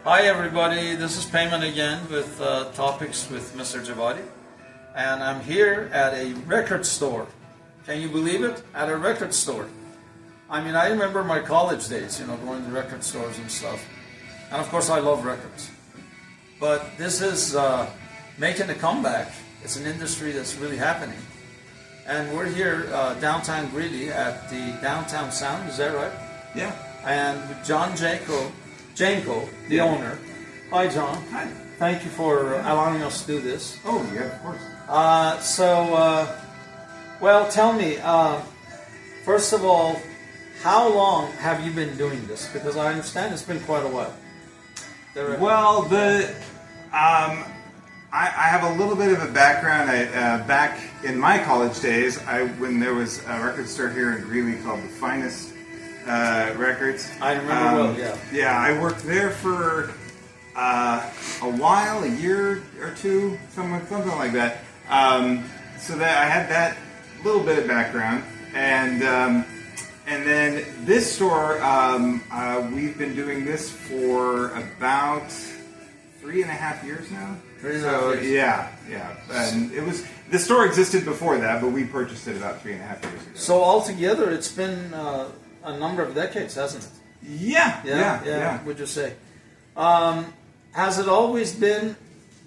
Hi everybody, this is Payman again with Topics with Mr. Javadi, and I'm here at a record store. Can you believe it? At a record store. I mean, I remember my college days, going to record stores and stuff. And of course I love records. But this is making a comeback. It's an industry that's really happening. And we're here downtown Greeley at the Downtown Sound, is that right? Yeah. And with John Janko, the owner. Hi, John. Hi. Thank you for allowing us to do this. Oh, yeah, of course. Well, tell me, first of all, how long have you been doing this? Because I understand it's been quite a while. Well, I have a little bit of a background. Back in my college days, when there was a record store here in Greeley called The Finest Records. I remember well, yeah. Yeah, I worked there for a while, a year or two, something like that. So that I had that little bit of background, and then this store, we've been doing this for about 3.5 years now. 3.5 years. Yeah. And the store existed before that, but we purchased it about 3.5 years ago. So altogether, it's been a number of decades, hasn't it? Yeah. Would you say? Has it always been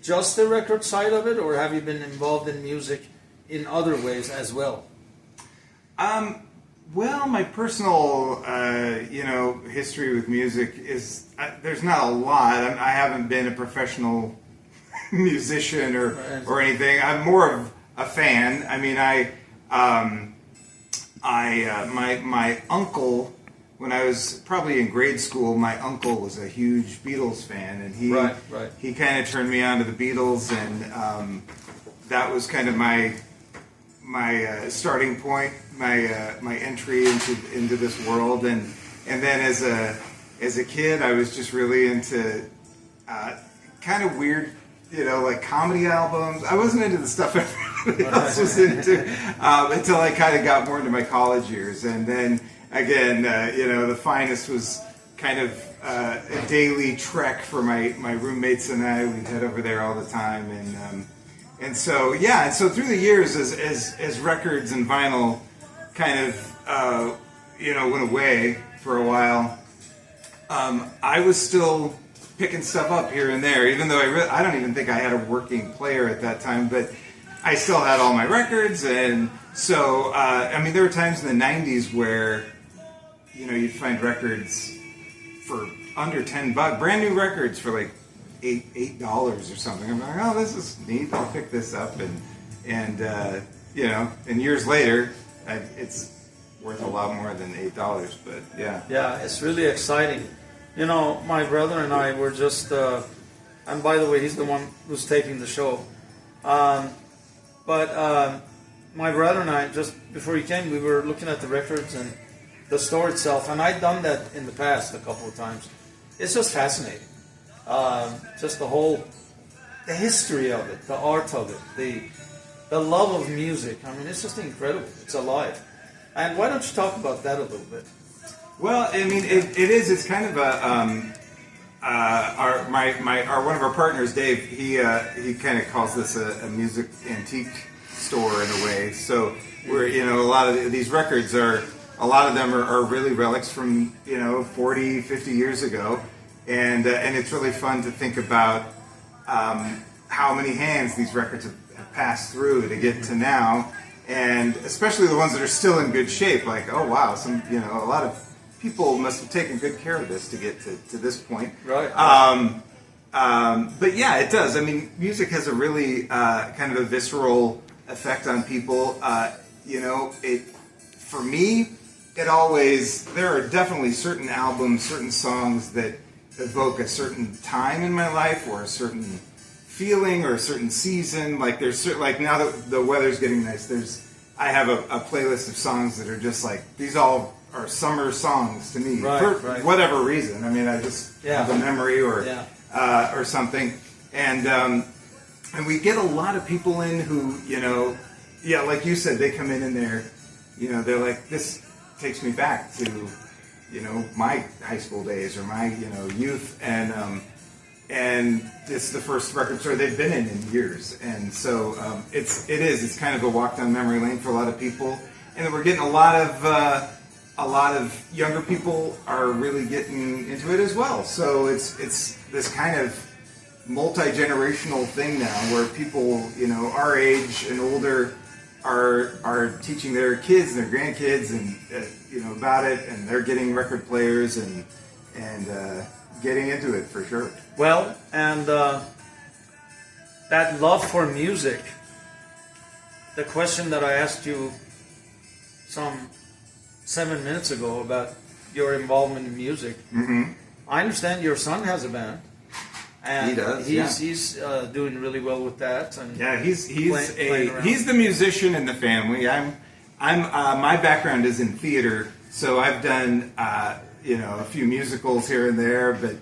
just the record side of it, or have you been involved in music in other ways as well? Well, my personal, history with music is there's not a lot. I haven't been a professional musician or anything. I'm more of a fan. I mean, my uncle, when I was probably in grade school, my uncle was a huge Beatles fan, and he kind of turned me on to the Beatles, and that was kind of my starting point, my entry into this world, and then as a kid, I was just really into kind of weird, like comedy albums. I wasn't into the stuff everybody else was into until I kind of got more into my college years, and then again, The Finest was kind of a daily trek for my roommates and I. We'd head over there all the time, and so through the years, as records and vinyl kind of went away for a while, I was still picking stuff up here and there, even though I don't even think I had a working player at that time, but I still had all my records, and so there were times in the 90s where you'd find records for under $10, brand new records for like $8 or something. I'm like, oh, this is neat. I'll pick this up, and years later, it's worth a lot more than $8. But yeah. Yeah, it's really exciting. My brother and I were just, and by the way, he's the one who's taping the show. But my brother and I, just before he came, we were looking at the records and the store itself, and I'd done that in the past a couple of times. It's just fascinating. Just the history of it, the art of it, the love of music. I mean, it's just incredible. It's alive. And why don't you talk about that a little bit? Well, I mean, it is. It's kind of one of our partners, Dave. He kind of calls this a music antique store in a way. So where a lot of these records a lot of them are really relics from 40, 50 years ago, and it's really fun to think about how many hands these records have passed through to get to now, and especially the ones that are still in good shape. Like, oh wow, a lot of people must have taken good care of this to get to this point. Right. But yeah, it does. I mean, music has a really kind of a visceral effect on people. For me, there are definitely certain albums, certain songs that evoke a certain time in my life or a certain feeling or a certain season. Like now that the weather's getting nice, I have a playlist of songs that are just like, these all are summer songs to me for whatever reason. I mean, I just have a memory or something, and we get a lot of people in who like you said, they come in and they're like, this takes me back to my high school days or my youth, and it's the first record store they've been in years, and so it's kind of a walk down memory lane for a lot of people, and then we're getting a lot of younger people are really getting into it as well. So it's this kind of multi-generational thing now, where people, our age and older are teaching their kids and their grandkids and about it, and they're getting record players and getting into it for sure. Well, and that love for music, the question that I asked you some 7 minutes ago about your involvement in music, I understand your son has a band. And he does. He's doing really well with that. And he's the musician in the family. I'm my background is in theater, so I've done a few musicals here and there, but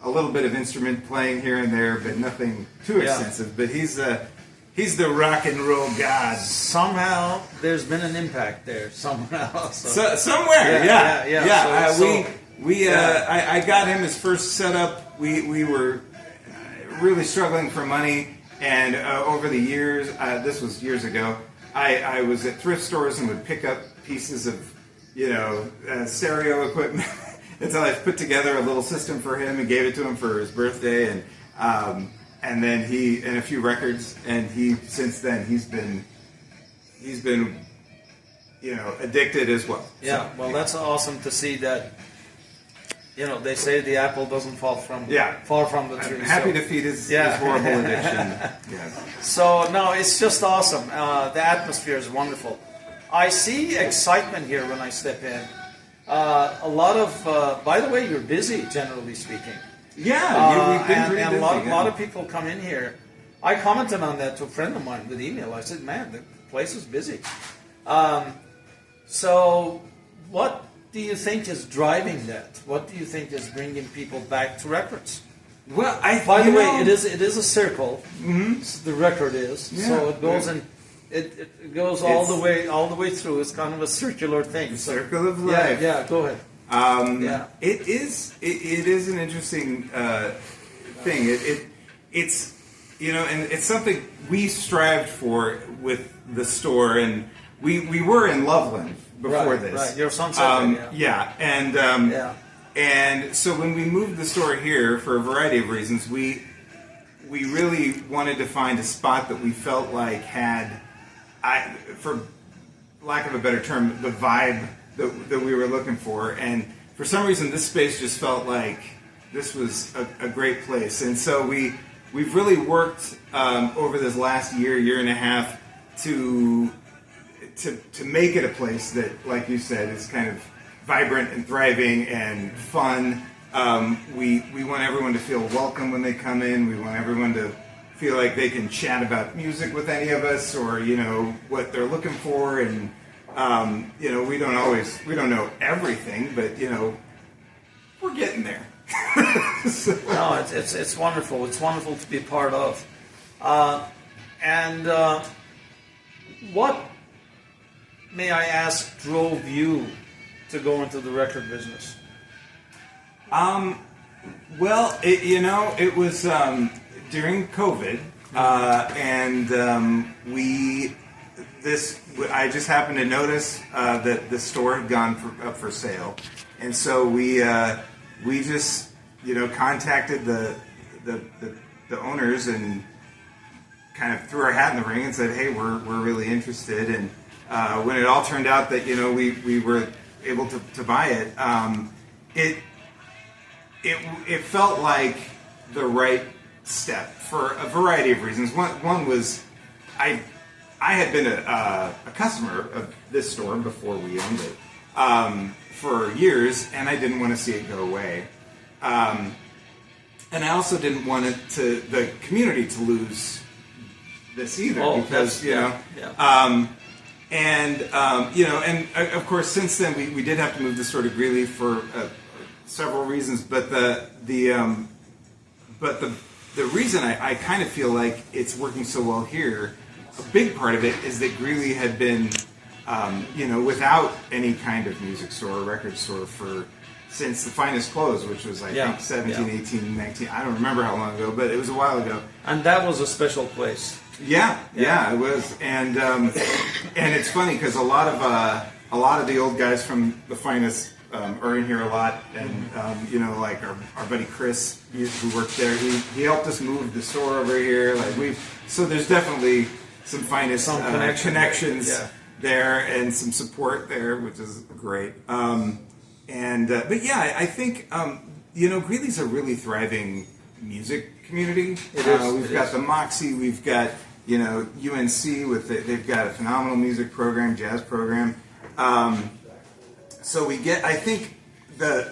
a little bit of instrument playing here and there, but nothing too extensive. But he's the rock and roll god. Somehow there's been an impact there. Somehow, somewhere. I got him his first setup. We were really struggling for money, and over the years, this was years ago, I was at thrift stores and would pick up pieces of, stereo equipment until I put together a little system for him and gave it to him for his birthday, and then and a few records, and since then he's been addicted as well. Yeah, well, that's awesome to see that. They say the apple doesn't fall from the tree. I'm happy to feed his horrible addiction. So, no, it's just awesome. The atmosphere is wonderful. I see excitement here when I step in. A lot of, by the way, you're busy, generally speaking. Yeah, we've been pretty busy. And a lot of people come in here. I commented on that to a friend of mine with email. I said, man, the place is busy. So, what do you think is driving that? What do you think is bringing people back to records? Well, by the way, it is a circle. The record is so it goes and it goes all the way through. It's kind of a circular thing. The circle of life. Yeah. Go ahead. It is an interesting thing. It's and it's something we strived for with the store, and we were in Loveland before this. Right, your son said and so when we moved the store here for a variety of reasons, we really wanted to find a spot that we felt like had, for lack of a better term, the vibe that we were looking for. And for some reason, this space just felt like this was a great place. And so we've really worked over this last year and a half to make it a place that, like you said, is kind of vibrant and thriving and fun. We want everyone to feel welcome when they come in. We want everyone to feel like they can chat about music with any of us, or what they're looking for. And we don't know everything, but we're getting there. No, it's wonderful. It's wonderful to be part of. What, may I ask, drove you to go into the record business? Well, it was during COVID, and I just happened to notice that the store had gone up for sale, and so we just contacted the owners and kind of threw our hat in the ring and said, hey, we're really interested. And when it all turned out that we were able to buy it, it felt like the right step for a variety of reasons. One was I had been a customer of this store before we owned it for years, and I didn't want to see it go away. And I also didn't want the community to lose this either, because and of course since then we did have to move the store to Greeley for several reasons, but the reason I kind of feel like it's working so well here, a big part of it is that Greeley had been without any kind of music store or record store for since the Finest closed, which was, I think, 17, 18, 19. I don't remember how long ago, but it was a while ago. And that was a special place. Yeah, it was. And it's funny because a lot of the old guys from the Finest are in here a lot. And, like our buddy Chris, who worked there, he helped us move the store over here. So there's definitely some Finest connections there and some support there, which is great. But yeah, I think, Greeley's a really thriving music community. We've got the Moxie, we've got, UNC they've got a phenomenal music program, jazz program. So I think the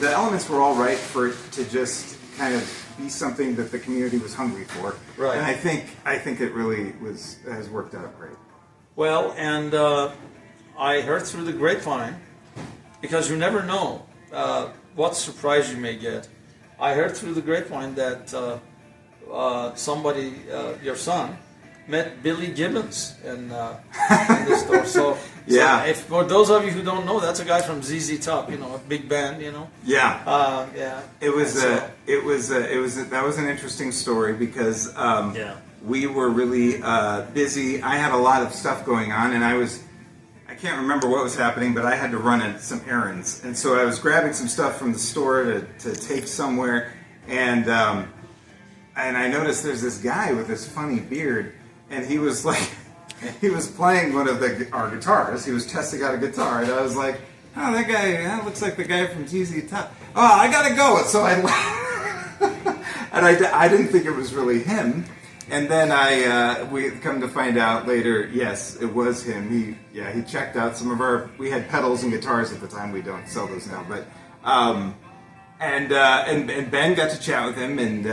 elements were all right for it to just kind of be something that the community was hungry for. Right. And I think it really has worked out great. Well, and I heard through the grapevine, because you never know what surprise you may get. I heard through the grapevine that somebody, your son, met Billy Gibbons in the store. So if for those of you who don't know, that's a guy from ZZ Top, a big band, Yeah. It was that was an interesting story because we were really busy. I had a lot of stuff going on, and I can't remember what was happening, but I had to run some errands, and so I was grabbing some stuff from the store to take somewhere, and I noticed there's this guy with this funny beard, and he was playing one of our guitars. He was testing out a guitar, and I was like, "Oh, that guy looks like the guy from ZZ Top." Oh, I gotta go. So I and I didn't think it was really him. And then we come to find out later, yes, it was him. He checked out some of we had pedals and guitars at the time. We don't sell those now, but and Ben got to chat with him, and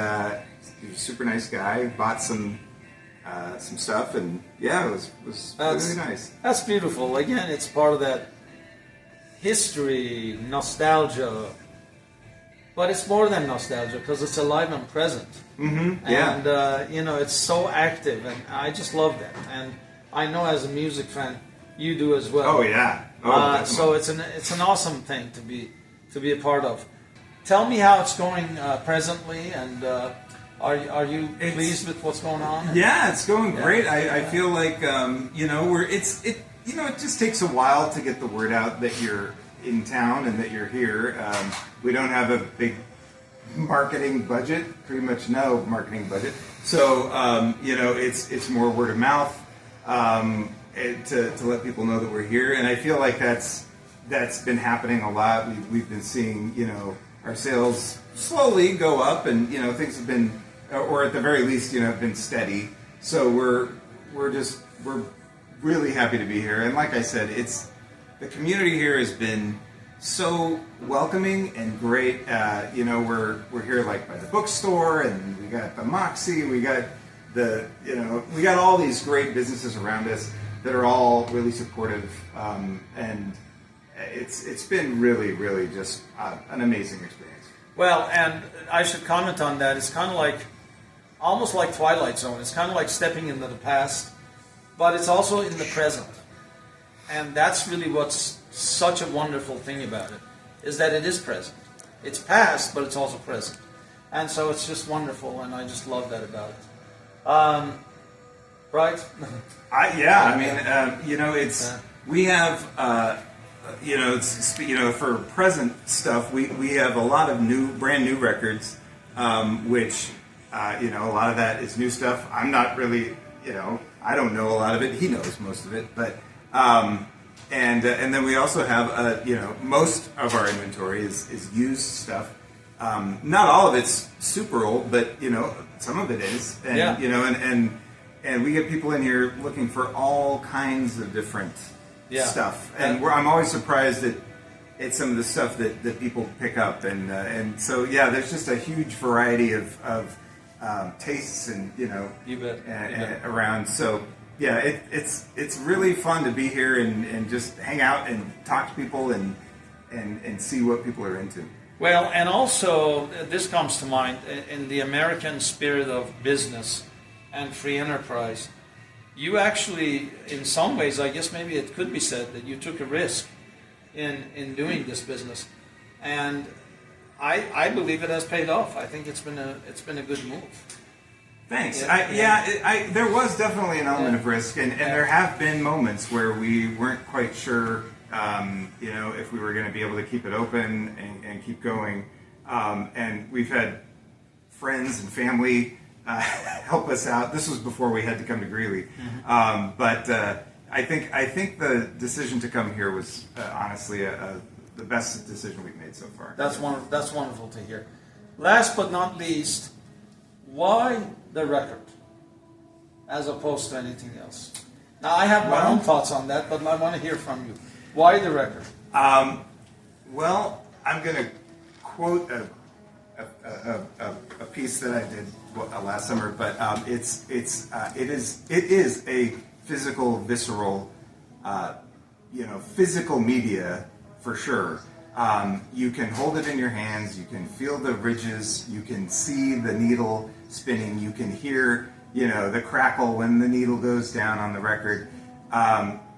he was a super nice guy. Bought some stuff, and it was really nice. That's beautiful. Again, it's part of that history, nostalgia. But it's more than nostalgia because it's alive and present. Mm-hmm. Yeah. And, it's so active, and I just love that. And I know as a music fan, you do as well. Oh, yeah. So it's an awesome thing to be a part of. Tell me how it's going presently, and are you pleased with what's going on? Yeah, it's going great. I feel like, it just takes a while to get the word out that you're in town and that you're here. We don't have a big marketing budget, pretty much no marketing budget. So, it's more word of mouth to let people know that we're here. And I feel like that's been happening a lot. We've been seeing, our sales slowly go up, and, things have been, or at the very least, have been steady. So we're really happy to be here. And like I said, the community here has been so welcoming and great. We're here like by the bookstore, and we got the Moxie. We got we got all these great businesses around us that are all really supportive, and it's been really, really just an amazing experience. Well, and I should comment on that. It's kind of almost like Twilight Zone. It's kind of like stepping into the past, but it's also in the present. And that's really what's such a wonderful thing about it, is that it is present. It's past, but it's also present. And so it's just wonderful, and I just love that about it. Right? We have, for present stuff, we have a lot of brand new records, which, a lot of that is new stuff. I'm not really, I don't know a lot of it. He knows most of it, but. And then we also have, most of our inventory is used stuff. Not all of it's super old, but some of it is. And and we get people in here looking for all kinds of different stuff. And I'm always surprised at some of the stuff that people pick up. And so there's just a huge variety of tastes and you bet. Around. So. Yeah, it's really fun to be here and just hang out and talk to people and see what people are into. Well, and also, this comes to mind, in the American spirit of business and free enterprise, you actually, in some ways, I guess maybe it could be said that you took a risk in doing this business, and I believe it has paid off. I think it's been a good move. Thanks. There was definitely an element of risk, and there have been moments where we weren't quite sure, if we were going to be able to keep it open and keep going. And we've had friends and family help us out. This was before we had to come to Greeley, but I think the decision to come here was honestly the best decision we've made so far. That's wonderful to hear. Last but not least, why the record as opposed to anything else? Now, I have my own thoughts on that, but I want to hear from you. Why the record? Well, I'm going to quote a piece that I did last summer, but it is a physical, visceral, physical media for sure. You can hold it in your hands, you can feel the ridges, you can see the needle spinning, you can hear, the crackle when the needle goes down on the record.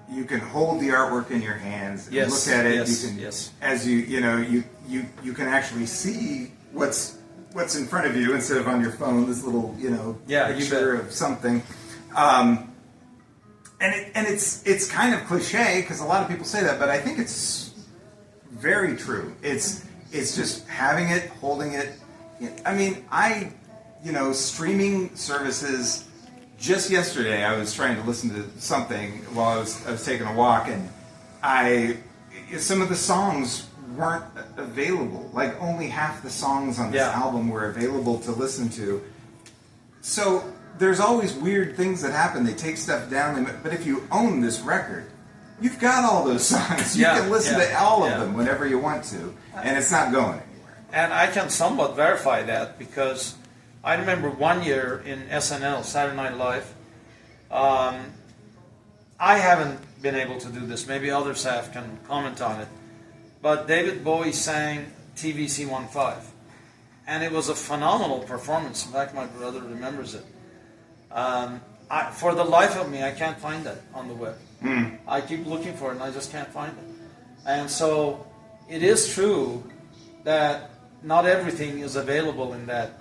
You can hold the artwork in your hands and look at it. As you can actually see what's in front of you instead of on your phone. This little picture of something. And it's kind of cliche because a lot of people say that, but I think it's very true. It's just having it, holding it. I mean, streaming services. Just yesterday, I was trying to listen to something while I was taking a walk, and some of the songs weren't available. Like only half the songs on this album were available to listen to. So there's always weird things that happen. They take stuff down, but if you own this record, you've got all those songs. You can listen to all of them whenever you want to, and it's not going anywhere. And I can somewhat verify that because I remember one year in SNL, Saturday Night Live, I haven't been able to do this, maybe other staff can comment on it, but David Bowie sang TVC-15, and it was a phenomenal performance. In fact, my brother remembers it. For the life of me, I can't find that on the web. I keep looking for it, and I just can't find it. And so it is true that not everything is available in that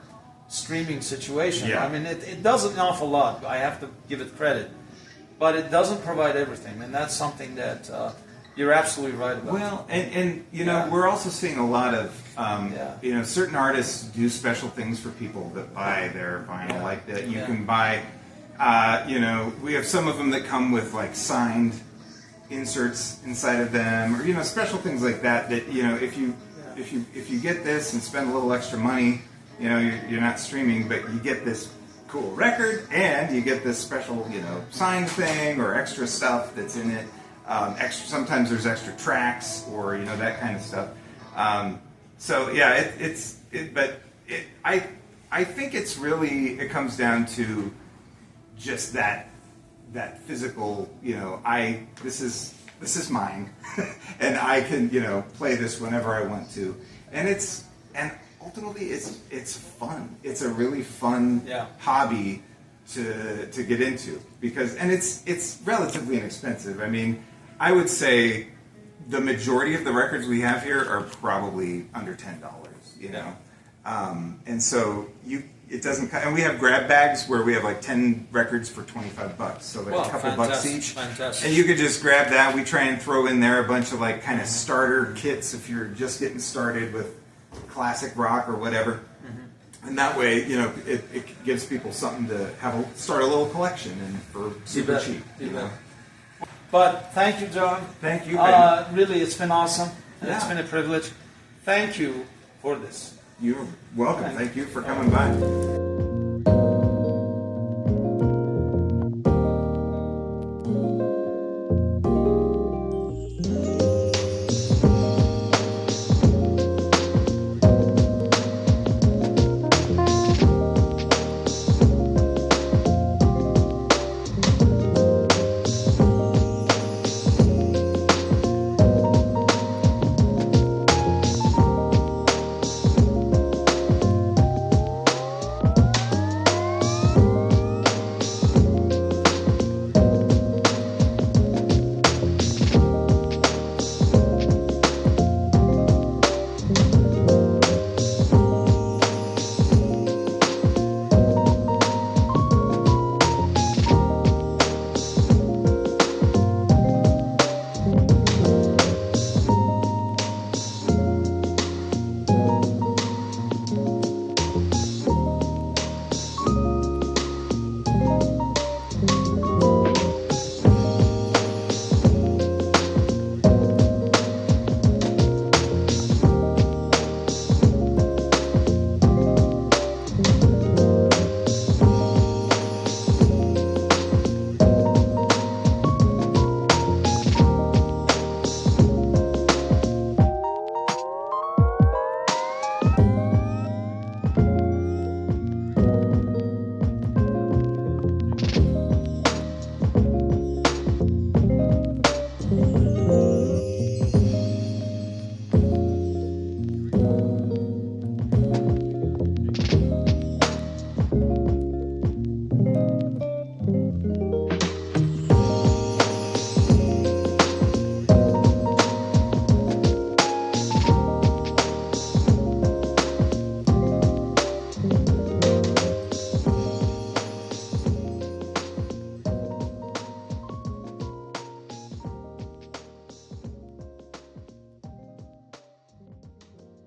streaming situation. I mean, it does an awful lot. I have to give it credit, but it doesn't provide everything, and that's something that you're absolutely right about. Well, and we're also seeing a lot of certain artists do special things for people that buy their vinyl, like that you can buy. We have some of them that come with like signed inserts inside of them, or special things like that. That if you get this and spend a little extra money. You're not streaming, but you get this cool record, and you get this special, signed thing or extra stuff that's in it. Sometimes there's extra tracks or that kind of stuff. I think it's really it comes down to just that physical. This is mine, and I can play this whenever I want to, and ultimately, it's fun. It's a really fun hobby to get into and it's relatively inexpensive. I mean, I would say the majority of the records we have here are probably under $10. And so it doesn't. And we have grab bags where we have like 10 records for $25, so like a couple bucks each. Fantastic. And you could just grab that. We try and throw in there a bunch of like kind of starter kits if you're just getting started with classic rock or whatever, and that way it gives people something to start a little collection and for super cheap. But thank you, John. Thank you. Really, it's been awesome. Yeah. It's been a privilege. Thank you for this. You're welcome. Thank you for coming by.